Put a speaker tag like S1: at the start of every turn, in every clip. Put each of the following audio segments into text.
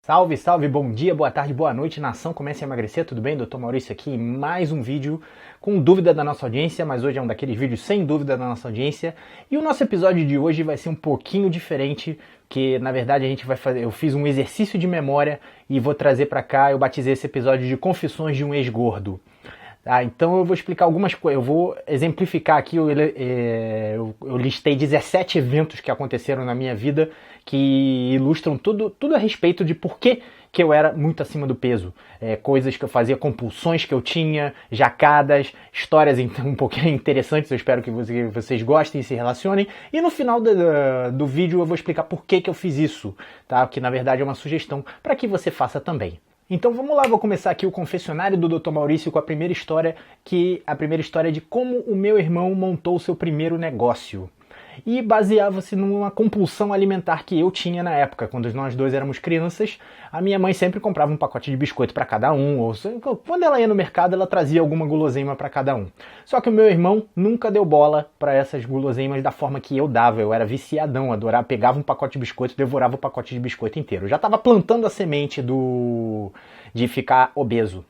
S1: Salve, salve, bom dia, boa tarde, boa noite, nação, comece a emagrecer, tudo bem? Dr. Maurício aqui, mais um vídeo com dúvida da nossa audiência, mas hoje é um daqueles vídeos sem dúvida da nossa audiência. E o nosso episódio de hoje vai ser um pouquinho diferente, que na verdade a gente vai fazer, eu fiz um exercício de memória e vou trazer pra cá, eu batizei esse episódio de Confissões de um Ex-Gordo. Então eu vou explicar algumas coisas, eu vou exemplificar aqui, eu listei 17 eventos que aconteceram na minha vida que ilustram tudo a respeito de por que eu era muito acima do peso. Coisas que eu fazia, compulsões que eu tinha, jacadas, histórias um pouquinho interessantes, eu espero que vocês gostem e se relacionem. E no final do vídeo eu vou explicar por que eu fiz isso, tá? Que na verdade é uma sugestão para que você faça também. Então vamos lá, vou começar aqui o confessionário do Dr. Maurício com a primeira história de como o meu irmão montou o seu primeiro negócio. E baseava-se numa compulsão alimentar que eu tinha na época, quando nós dois éramos crianças. A minha mãe sempre comprava um pacote de biscoito para cada um, ou quando ela ia no mercado ela trazia alguma guloseima para cada um. Só que o meu irmão nunca deu bola para essas guloseimas da forma que eu dava. Eu era viciadão, adorava, pegava um pacote de biscoito, devorava o pacote de biscoito inteiro. Eu já estava plantando a semente de ficar obeso.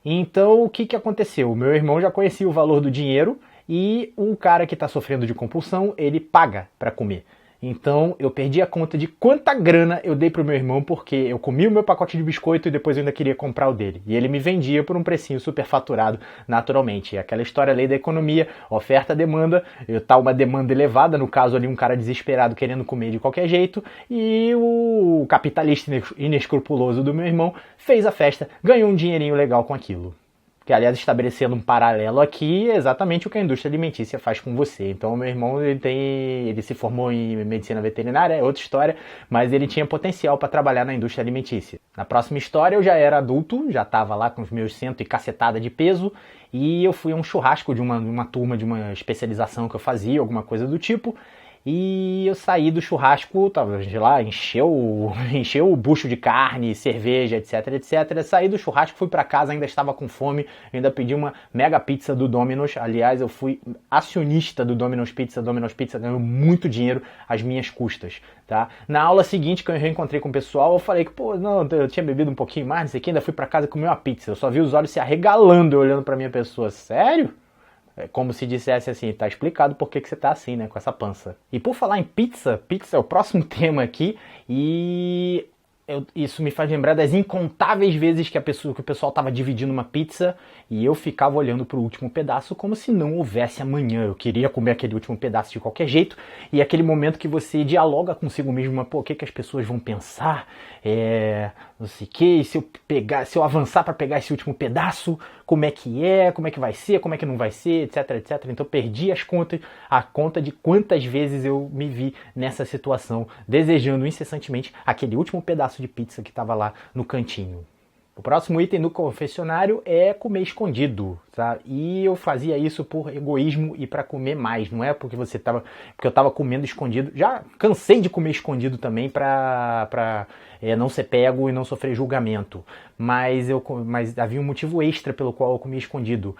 S1: Então o que aconteceu? O meu irmão já conhecia o valor do dinheiro, e o cara que está sofrendo de compulsão, ele paga para comer. Então eu perdi a conta de quanta grana eu dei pro meu irmão, porque eu comi o meu pacote de biscoito e depois eu ainda queria comprar o dele. E ele me vendia por um precinho superfaturado naturalmente. É aquela história, lei da economia, oferta-demanda, tá uma demanda elevada, no caso ali um cara desesperado querendo comer de qualquer jeito, e o capitalista inescrupuloso do meu irmão fez a festa, ganhou um dinheirinho legal com aquilo. Que, aliás, estabelecendo um paralelo aqui, é exatamente o que a indústria alimentícia faz com você. Então, o meu irmão, ele se formou em medicina veterinária, é outra história, mas ele tinha potencial para trabalhar na indústria alimentícia. Na próxima história, eu já era adulto, já estava lá com os meus 100 e cacetada de peso, e eu fui a um churrasco de uma turma, de uma especialização que eu fazia, alguma coisa do tipo. E eu saí do churrasco, tava lá, encheu o bucho de carne, cerveja, etc, etc. Saí do churrasco, fui pra casa, ainda estava com fome, ainda pedi uma mega pizza do Domino's. Aliás, eu fui acionista do Domino's Pizza ganhou muito dinheiro às minhas custas, tá? Na aula seguinte, que eu reencontrei com o pessoal, eu falei que, eu tinha bebido um pouquinho mais, não sei o que, ainda fui pra casa comer uma pizza. Eu só vi os olhos se arregalando olhando pra minha pessoa. Sério? Como se dissesse assim, tá explicado por que você tá assim, né, com essa pança. E por falar em pizza é o próximo tema aqui, e isso me faz lembrar das incontáveis vezes que o pessoal tava dividindo uma pizza e eu ficava olhando pro último pedaço como se não houvesse amanhã. Eu queria comer aquele último pedaço de qualquer jeito, e aquele momento que você dialoga consigo mesmo, o que as pessoas vão pensar, não sei o que, se eu avançar para pegar esse último pedaço, como é que vai ser, como é que não vai ser, etc, etc. Então perdi a conta de quantas vezes eu me vi nessa situação, desejando incessantemente aquele último pedaço de pizza que estava lá no cantinho. O próximo item do confessionário é comer escondido, tá? E eu fazia isso por egoísmo e para comer mais, não é porque eu estava comendo escondido. Já cansei de comer escondido também para não ser pego e não sofrer julgamento. Mas havia um motivo extra pelo qual eu comia escondido.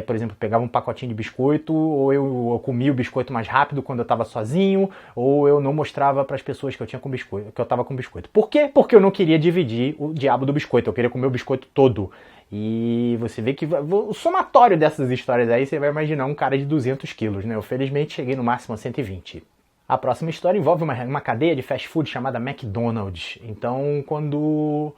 S1: Por exemplo, eu pegava um pacotinho de biscoito, ou eu comia o biscoito mais rápido quando eu estava sozinho, ou eu não mostrava para as pessoas que eu estava com biscoito. Por quê? Porque eu não queria dividir o diabo do biscoito, eu queria comer o biscoito todo. E você vê que o somatório dessas histórias aí, você vai imaginar um cara de 200 quilos, né? Eu felizmente cheguei no máximo a 120. A próxima história envolve uma cadeia de fast food chamada McDonald's. Então, quando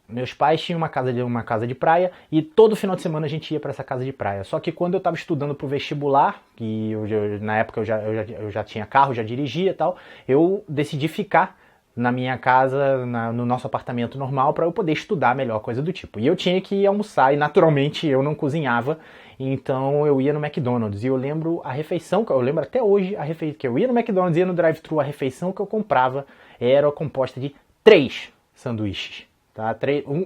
S1: meus pais tinham uma casa de praia, e todo final de semana a gente ia para essa casa de praia. Só que quando eu estava estudando para o vestibular, que na época eu já tinha carro, já dirigia e tal, eu decidi ficar na minha casa, no nosso apartamento normal, para eu poder estudar melhor, coisa do tipo. E eu tinha que almoçar, e naturalmente eu não cozinhava, então eu ia no McDonald's. E eu lembro eu lembro até hoje, que eu ia no McDonald's, ia no drive-thru, a refeição que eu comprava era composta de 3 sanduíches. Tá?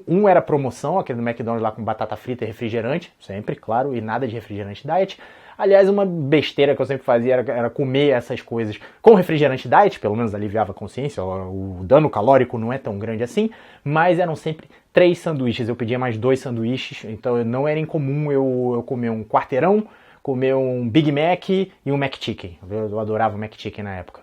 S1: Um era promoção, aquele do McDonald's lá com batata frita e refrigerante, sempre, claro, e nada de refrigerante diet. Aliás, uma besteira que eu sempre fazia era comer essas coisas com refrigerante diet, pelo menos aliviava a consciência, o dano calórico não é tão grande assim, mas eram sempre 3 sanduíches, eu pedia mais 2 sanduíches, então não era incomum eu comer um quarteirão, comer um Big Mac e um McChicken. Eu adorava o McChicken na época.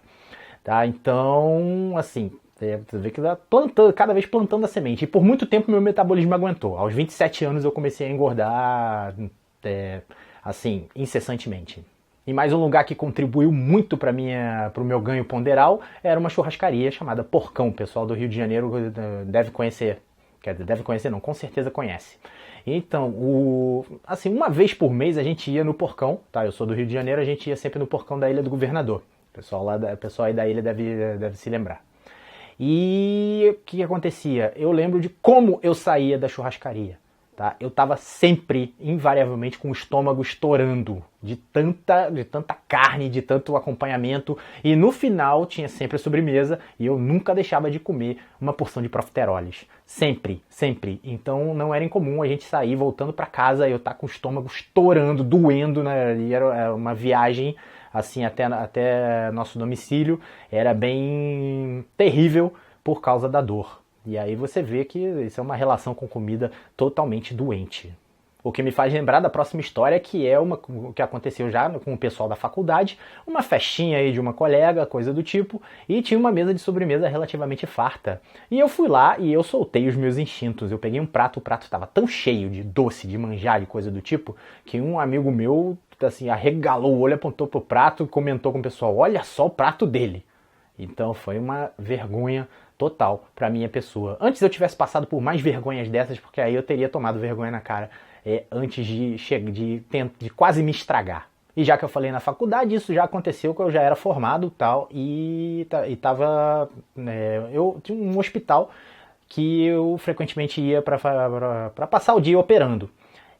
S1: Tá? Então, assim, Você vê que vai plantando, cada vez plantando a semente. E por muito tempo meu metabolismo aguentou. Aos 27 anos eu comecei a engordar, assim, incessantemente. E mais um lugar que contribuiu muito para o meu ganho ponderal era uma churrascaria chamada Porcão. O pessoal do Rio de Janeiro deve conhecer. Quer dizer, deve conhecer não, com certeza conhece. Então, assim, uma vez por mês a gente ia no Porcão, tá? Eu sou do Rio de Janeiro, a gente ia sempre no Porcão da Ilha do Governador. O pessoal aí da ilha deve se lembrar. E o que acontecia? Eu lembro de como eu saía da churrascaria. Tá? Eu estava sempre, invariavelmente, com o estômago estourando de tanta carne, de tanto acompanhamento. E no final tinha sempre a sobremesa e eu nunca deixava de comer uma porção de profiteroles. Sempre, sempre. Então não era incomum a gente sair voltando para casa e eu estar com o estômago estourando, doendo, né? E era uma viagem assim até nosso domicílio. Era bem terrível por causa da dor. E aí você vê que isso é uma relação com comida totalmente doente. O que me faz lembrar da próxima história, que é o que aconteceu já com o pessoal da faculdade, uma festinha aí de uma colega, coisa do tipo, e tinha uma mesa de sobremesa relativamente farta. E eu fui lá e eu soltei os meus instintos. Eu peguei um prato, o prato estava tão cheio de doce, de manjar, de coisa do tipo, que um amigo meu, assim, arregalou o olho, apontou pro prato e comentou com o pessoal, olha só o prato dele. Então foi uma vergonha total pra minha pessoa. Antes eu tivesse passado por mais vergonhas dessas, porque aí eu teria tomado vergonha na cara antes de quase me estragar. E já que eu falei na faculdade, isso já aconteceu, que eu já era formado tal, e tava... eu tinha um hospital que eu frequentemente ia para passar o dia operando.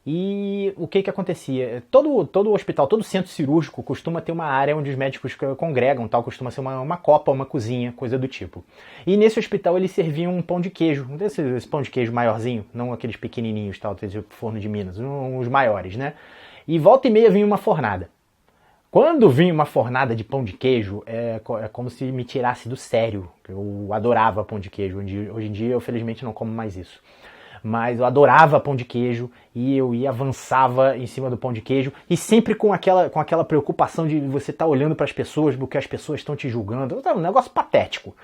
S1: E o que acontecia? Todo hospital, todo centro cirúrgico costuma ter uma área onde os médicos congregam, tal, costuma ser uma copa, uma cozinha, coisa do tipo. E nesse hospital eles serviam um pão de queijo, esse pão de queijo maiorzinho, não aqueles pequenininhos, tal, desse forno de Minas, os maiores, né? E volta e meia vinha uma fornada. Quando vinha uma fornada de pão de queijo, é como se me tirasse do sério. Eu adorava pão de queijo, hoje em dia eu felizmente não como mais isso. Mas eu adorava pão de queijo e eu avançava em cima do pão de queijo e sempre com aquela preocupação de você estar olhando para as pessoas, porque as pessoas estão te julgando. Um negócio patético.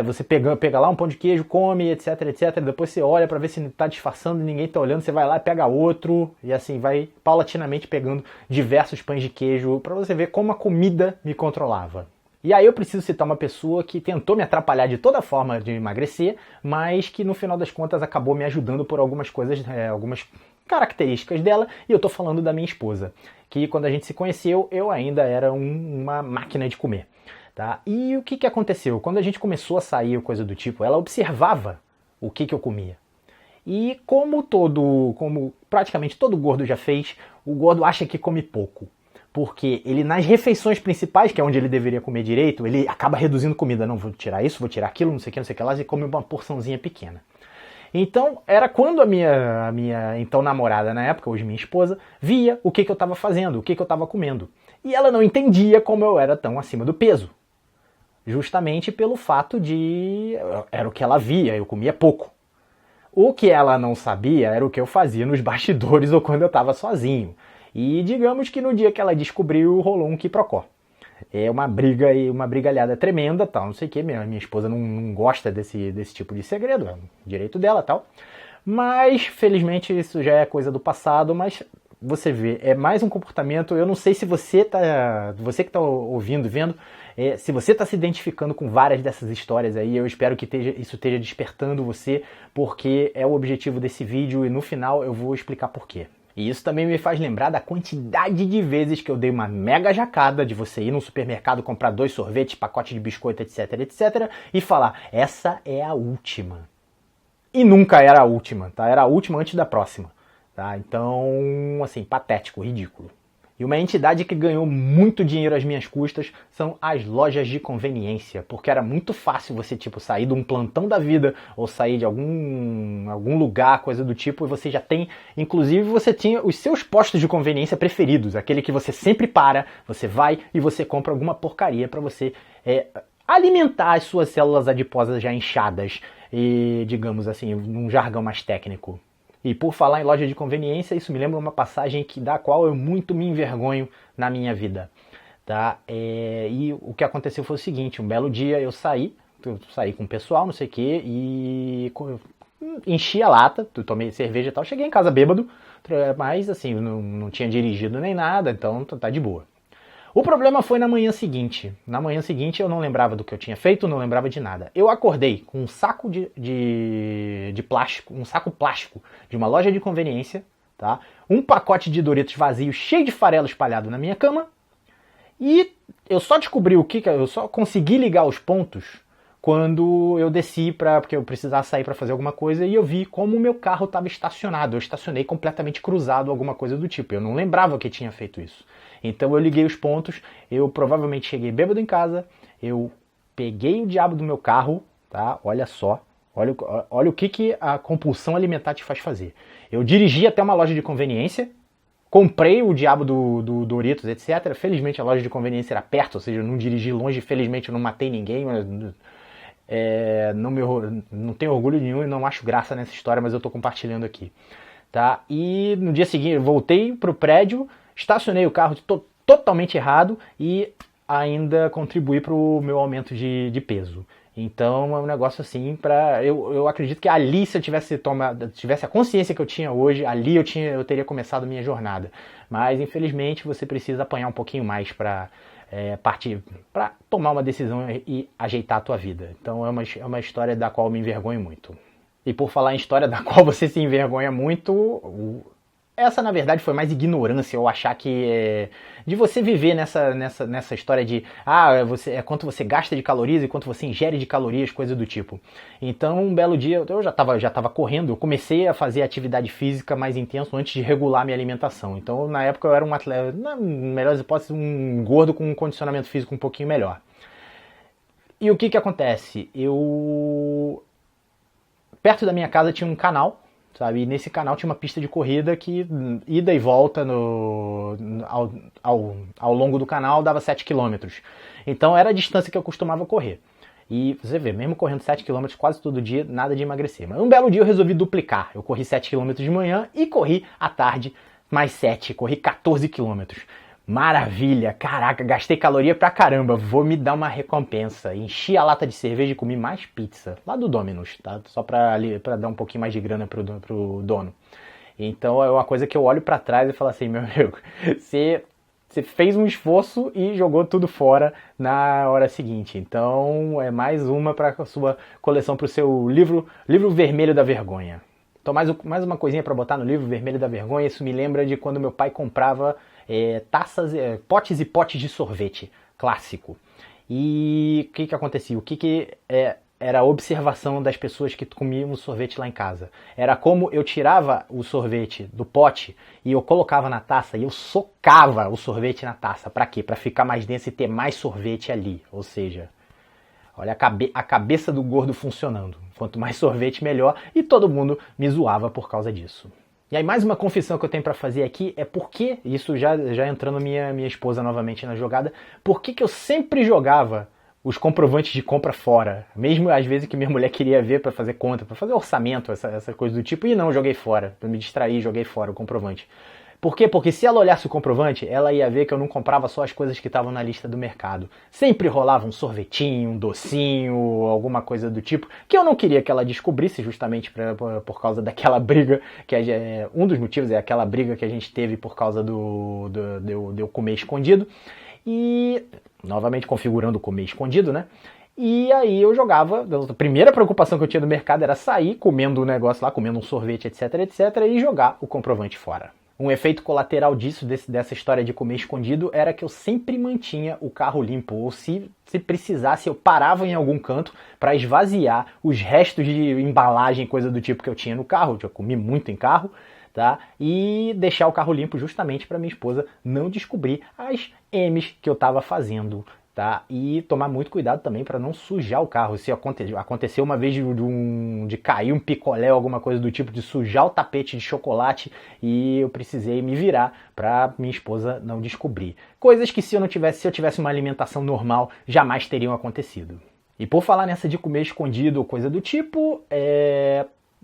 S1: Você pega lá um pão de queijo, come, etc, etc. Depois você olha para ver se está disfarçando, ninguém está olhando, você vai lá e pega outro e assim vai paulatinamente pegando diversos pães de queijo para você ver como a comida me controlava. E aí eu preciso citar uma pessoa que tentou me atrapalhar de toda forma de emagrecer, mas que no final das contas acabou me ajudando por algumas coisas, algumas características dela, e eu tô falando da minha esposa, que quando a gente se conheceu, eu ainda era uma máquina de comer. Tá? E o que aconteceu? Quando a gente começou a sair ou coisa do tipo, ela observava o que eu comia. E como praticamente todo gordo já fez, o gordo acha que come pouco. Porque ele nas refeições principais, que é onde ele deveria comer direito, ele acaba reduzindo comida. Não, vou tirar isso, vou tirar aquilo, não sei o que lá, e come uma porçãozinha pequena. Então, era quando a minha então namorada na época, hoje minha esposa, via o que eu estava fazendo, o que eu estava comendo. E ela não entendia como eu era tão acima do peso. Justamente pelo fato de... era o que ela via, eu comia pouco. O que ela não sabia era o que eu fazia nos bastidores ou quando eu estava sozinho. E digamos que no dia que ela descobriu, rolou um quiprocó. É uma briga e uma brigalhada tremenda, tal, não sei o que, minha esposa não gosta desse tipo de segredo, é o direito dela, tal. Mas, felizmente, isso já é coisa do passado, mas você vê, é mais um comportamento, eu não sei se você que está ouvindo, vendo, se você está se identificando com várias dessas histórias aí, eu espero que isso esteja despertando você, porque é o objetivo desse vídeo e no final eu vou explicar por quê. E isso também me faz lembrar da quantidade de vezes que eu dei uma mega jacada de você ir no supermercado, comprar 2 sorvetes, pacote de biscoito, etc, etc, e falar, essa é a última. E nunca era a última, tá? Era a última antes da próxima, tá? Então, assim, patético, ridículo. E uma entidade que ganhou muito dinheiro às minhas custas são as lojas de conveniência, porque era muito fácil você sair de um plantão da vida ou sair de algum lugar, coisa do tipo, e você já tem, inclusive você tinha os seus postos de conveniência preferidos, aquele que você sempre você vai e você compra alguma porcaria para você alimentar as suas células adiposas já inchadas e, digamos assim, num jargão mais técnico. E por falar em loja de conveniência, isso me lembra uma passagem da qual eu muito me envergonho na minha vida. Tá? E o que aconteceu foi o seguinte, um belo dia eu saí eu saí com o pessoal, não sei o que, e enchi a lata, tomei cerveja e tal, cheguei em casa bêbado, mas assim, não tinha dirigido nem nada, então tá de boa. O problema foi na manhã seguinte. Na manhã seguinte eu não lembrava do que eu tinha feito, não lembrava de nada. Eu acordei com um saco de plástico, um saco plástico de uma loja de conveniência, tá? Um pacote de Doritos vazio, cheio de farelo espalhado na minha cama, e eu só descobri eu só consegui ligar os pontos quando eu desci porque eu precisava sair para fazer alguma coisa e eu vi como o meu carro estava estacionado. Eu estacionei completamente cruzado, alguma coisa do tipo. Eu não lembrava que tinha feito isso. Então eu liguei os pontos, eu provavelmente cheguei bêbado em casa, eu peguei o diabo do meu carro, tá? Olha só, olha o que a compulsão alimentar te faz fazer. Eu dirigi até uma loja de conveniência, comprei o diabo do Doritos, etc. Felizmente a loja de conveniência era perto, ou seja, eu não dirigi longe, felizmente eu não matei ninguém, mas não tenho orgulho nenhum e não acho graça nessa história, mas eu estou compartilhando aqui. Tá? E no dia seguinte eu voltei pro prédio, estacionei o carro totalmente errado e ainda contribuí para o meu aumento de peso. Então é um negócio assim eu acredito que ali, se eu tivesse a consciência que eu tinha hoje, ali eu teria começado a minha jornada. Mas infelizmente você precisa apanhar um pouquinho mais para partir para tomar uma decisão e ajeitar a tua vida. Então é uma história da qual eu me envergonho muito. E por falar em história da qual você se envergonha muito, essa na verdade foi mais ignorância, ou achar que de você viver nessa história de quanto você gasta de calorias e quanto você ingere de calorias, coisa do tipo. Então um belo dia eu já estava correndo, eu comecei a fazer atividade física mais intenso antes de regular minha alimentação. Então na época eu era um atleta, na melhor hipótese, um gordo com um condicionamento físico um pouquinho melhor. E o que acontece? Perto da minha casa tinha um canal, sabe? E nesse canal tinha uma pista de corrida que, ida e volta ao longo do canal, dava 7 km. Então era a distância que eu costumava correr. E você vê, mesmo correndo 7 km quase todo dia, nada de emagrecer. Mas um belo dia eu resolvi duplicar. Eu corri 7 km de manhã e corri à tarde mais 7, corri 14 km. Maravilha, caraca, gastei caloria pra caramba, vou me dar uma recompensa. Enchi a lata de cerveja e comi mais pizza, lá do Domino's, tá? Só pra dar um pouquinho mais de grana pro dono. Então é uma coisa que eu olho pra trás e falo assim, meu amigo, você fez um esforço e jogou tudo fora na hora seguinte. Então é mais uma pra sua coleção, pro seu livro vermelho da vergonha. Então mais uma coisinha pra botar no livro vermelho da vergonha, isso me lembra de quando meu pai comprava potes e potes de sorvete clássico. E o que acontecia? Era a observação das pessoas que comiam o sorvete lá em casa. Era como eu tirava o sorvete do pote e eu colocava na taça e eu socava o sorvete na taça. Pra quê? Pra ficar mais denso e ter mais sorvete ali. Ou seja, olha a cabeça do gordo funcionando. Quanto mais sorvete, melhor. E todo mundo me zoava por causa disso. E aí mais uma confissão que eu tenho pra fazer aqui é porque, isso já entrando minha esposa novamente na jogada, por que eu sempre jogava os comprovantes de compra fora? Mesmo às vezes que minha mulher queria ver pra fazer conta, pra fazer orçamento, essa coisa do tipo, e não, joguei fora, pra me distrair, joguei fora o comprovante. Por quê? Porque se ela olhasse o comprovante, ela ia ver que eu não comprava só as coisas que estavam na lista do mercado. Sempre rolava um sorvetinho, um docinho, alguma coisa do tipo, que eu não queria que ela descobrisse, justamente por causa daquela briga, um dos motivos é aquela briga que a gente teve por causa de eu comer escondido. E, novamente configurando o comer escondido, né? E aí eu jogava, a primeira preocupação que eu tinha no mercado era sair comendo um negócio lá, comendo um sorvete, etc, e jogar o comprovante fora. Um efeito colateral dessa história de comer escondido era que eu sempre mantinha o carro limpo, ou se precisasse eu parava em algum canto para esvaziar os restos de embalagem, coisa do tipo que eu tinha no carro, eu comi muito em carro, tá? E deixar o carro limpo justamente para minha esposa não descobrir as M's que eu estava fazendo. Tá? E tomar muito cuidado também para não sujar o carro. Se aconteceu uma vez de cair um picolé ou alguma coisa do tipo, de sujar o tapete de chocolate, e eu precisei me virar para minha esposa não descobrir. Coisas que se eu tivesse uma alimentação normal, jamais teriam acontecido. E por falar nessa de comer escondido ou coisa do tipo,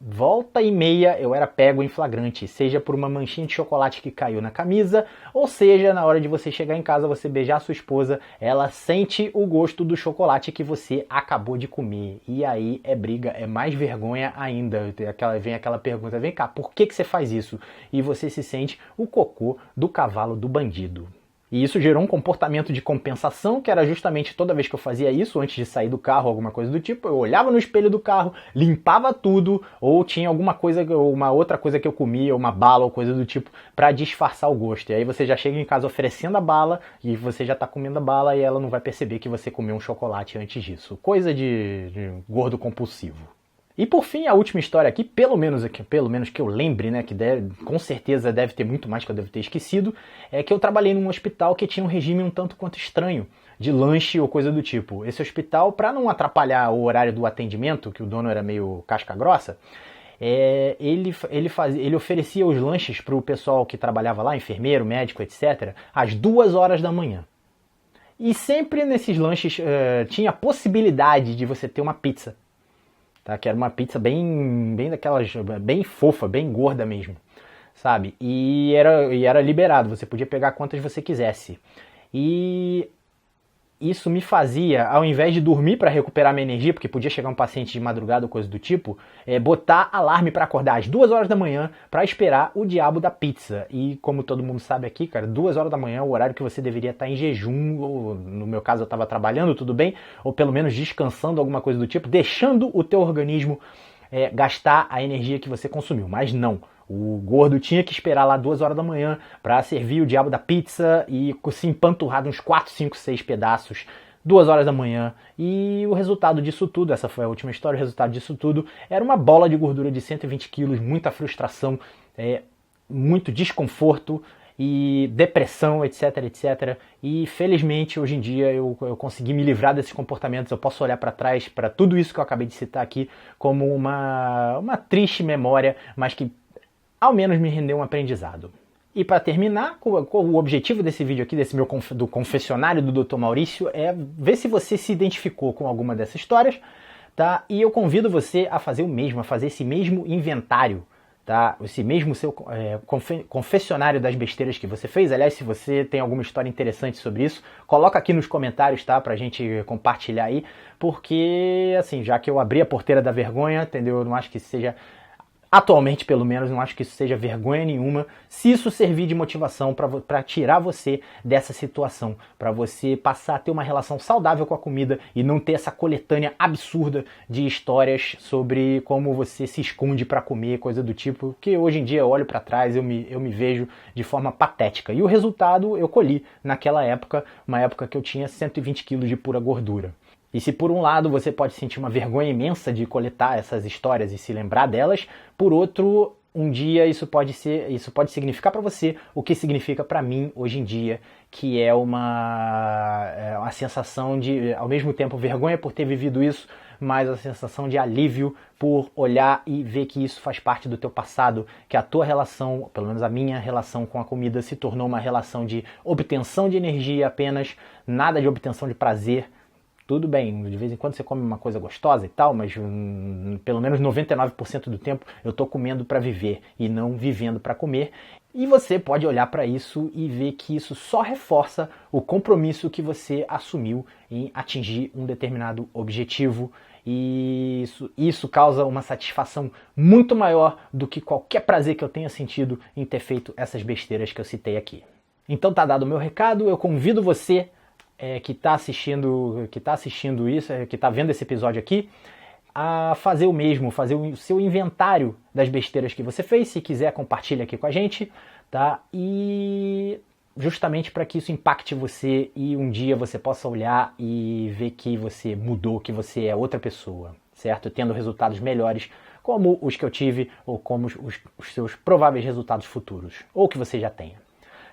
S1: volta e meia eu era pego em flagrante, seja por uma manchinha de chocolate que caiu na camisa, ou seja, na hora de você chegar em casa, você beijar sua esposa, ela sente o gosto do chocolate que você acabou de comer. E aí é briga, é mais vergonha ainda. Vem aquela pergunta, vem cá, por que você faz isso? E você se sente o cocô do cavalo do bandido. E isso gerou um comportamento de compensação, que era justamente toda vez que eu fazia isso, antes de sair do carro, alguma coisa do tipo, eu olhava no espelho do carro, limpava tudo, ou tinha alguma coisa, ou uma outra coisa que eu comia, uma bala ou coisa do tipo, para disfarçar o gosto. E aí você já chega em casa oferecendo a bala, e você já tá comendo a bala, e ela não vai perceber que você comeu um chocolate antes disso. Coisa de gordo compulsivo. E por fim, a última história aqui, pelo menos que eu lembre, né, que com certeza deve ter muito mais que eu devo ter esquecido, é que eu trabalhei num hospital que tinha um regime um tanto quanto estranho, de lanche ou coisa do tipo. Esse hospital, para não atrapalhar o horário do atendimento, que o dono era meio casca grossa, ele oferecia os lanches para o pessoal que trabalhava lá, enfermeiro, médico, etc., às 2 horas da manhã. E sempre nesses lanches tinha a possibilidade de você ter uma pizza. Tá? Que era uma pizza bem daquelas, bem fofa, bem gorda mesmo, sabe? E era liberado, você podia pegar quantas você quisesse. E isso me fazia, ao invés de dormir para recuperar minha energia, porque podia chegar um paciente de madrugada ou coisa do tipo, botar alarme para acordar às 2 horas da manhã para esperar o diabo da pizza. E como todo mundo sabe aqui, cara, 2 horas da manhã é o horário que você deveria estar em jejum, ou no meu caso eu estava trabalhando, tudo bem, ou pelo menos descansando, alguma coisa do tipo, deixando o teu organismo gastar a energia que você consumiu. Mas não. O gordo tinha que esperar lá 2 horas da manhã para servir o diabo da pizza e se empanturrar uns 4, 5, 6 pedaços, 2 horas da manhã. E o resultado disso tudo, essa foi a última história, o resultado disso tudo era uma bola de gordura de 120 quilos, muita frustração, muito desconforto e depressão, etc, etc. E felizmente hoje em dia eu consegui me livrar desses comportamentos. Eu posso olhar para trás, para tudo isso que eu acabei de citar aqui, como uma triste memória, mas que ao menos me rendeu um aprendizado. E para terminar, o objetivo desse vídeo aqui, do confessionário do Dr. Maurício, é ver se você se identificou com alguma dessas histórias, tá? E eu convido você a fazer o mesmo, a fazer esse mesmo inventário, tá? Esse mesmo seu confessionário das besteiras que você fez. Aliás, se você tem alguma história interessante sobre isso, coloca aqui nos comentários, tá? Pra gente compartilhar aí, porque, assim, já que eu abri a porteira da vergonha, entendeu? Eu não acho que seja... Atualmente, pelo menos, não acho que isso seja vergonha nenhuma, se isso servir de motivação para tirar você dessa situação, para você passar a ter uma relação saudável com a comida e não ter essa coletânea absurda de histórias sobre como você se esconde para comer, coisa do tipo, que hoje em dia eu olho para trás, eu me vejo de forma patética. E o resultado eu colhi naquela época, uma época que eu tinha 120 quilos de pura gordura. E se por um lado você pode sentir uma vergonha imensa de coletar essas histórias e se lembrar delas, por outro, um dia isso pode significar para você o que significa para mim hoje em dia, que é uma sensação de, ao mesmo tempo, vergonha por ter vivido isso, mas a sensação de alívio por olhar e ver que isso faz parte do teu passado, que a tua relação, pelo menos a minha relação com a comida, se tornou uma relação de obtenção de energia apenas, nada de obtenção de prazer. Tudo bem, de vez em quando você come uma coisa gostosa e tal, mas pelo menos 99% do tempo eu estou comendo para viver e não vivendo para comer. E você pode olhar para isso e ver que isso só reforça o compromisso que você assumiu em atingir um determinado objetivo. E isso causa uma satisfação muito maior do que qualquer prazer que eu tenha sentido em ter feito essas besteiras que eu citei aqui. Então tá dado o meu recado, eu convido você que está assistindo isso, que está vendo esse episódio aqui, a fazer o mesmo, fazer o seu inventário das besteiras que você fez. Se quiser, compartilha aqui com a gente, tá? E justamente para que isso impacte você e um dia você possa olhar e ver que você mudou, que você é outra pessoa, certo? Tendo resultados melhores, como os que eu tive, ou como os seus prováveis resultados futuros, ou que você já tenha.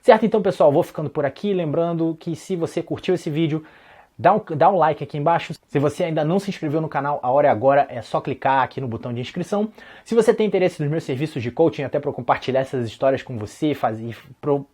S1: Certo? Então, pessoal, vou ficando por aqui, lembrando que se você curtiu esse vídeo, Dá um like aqui embaixo. Se você ainda não se inscreveu no canal, a hora é agora, é só clicar aqui no botão de inscrição. Se você tem interesse nos meus serviços de coaching, até para eu compartilhar essas histórias com você,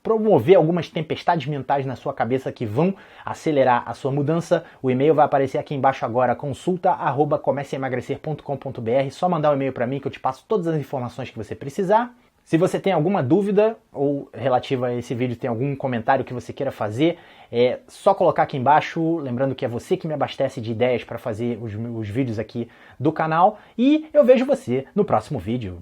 S1: promover algumas tempestades mentais na sua cabeça que vão acelerar a sua mudança, o e-mail vai aparecer aqui embaixo agora, consulta@comeceaemagrecer.com.br. Só mandar um e-mail para mim que eu te passo todas as informações que você precisar. Se você tem alguma dúvida ou relativa a esse vídeo, tem algum comentário que você queira fazer, é só colocar aqui embaixo, lembrando que é você que me abastece de ideias para fazer os vídeos aqui do canal, e eu vejo você no próximo vídeo.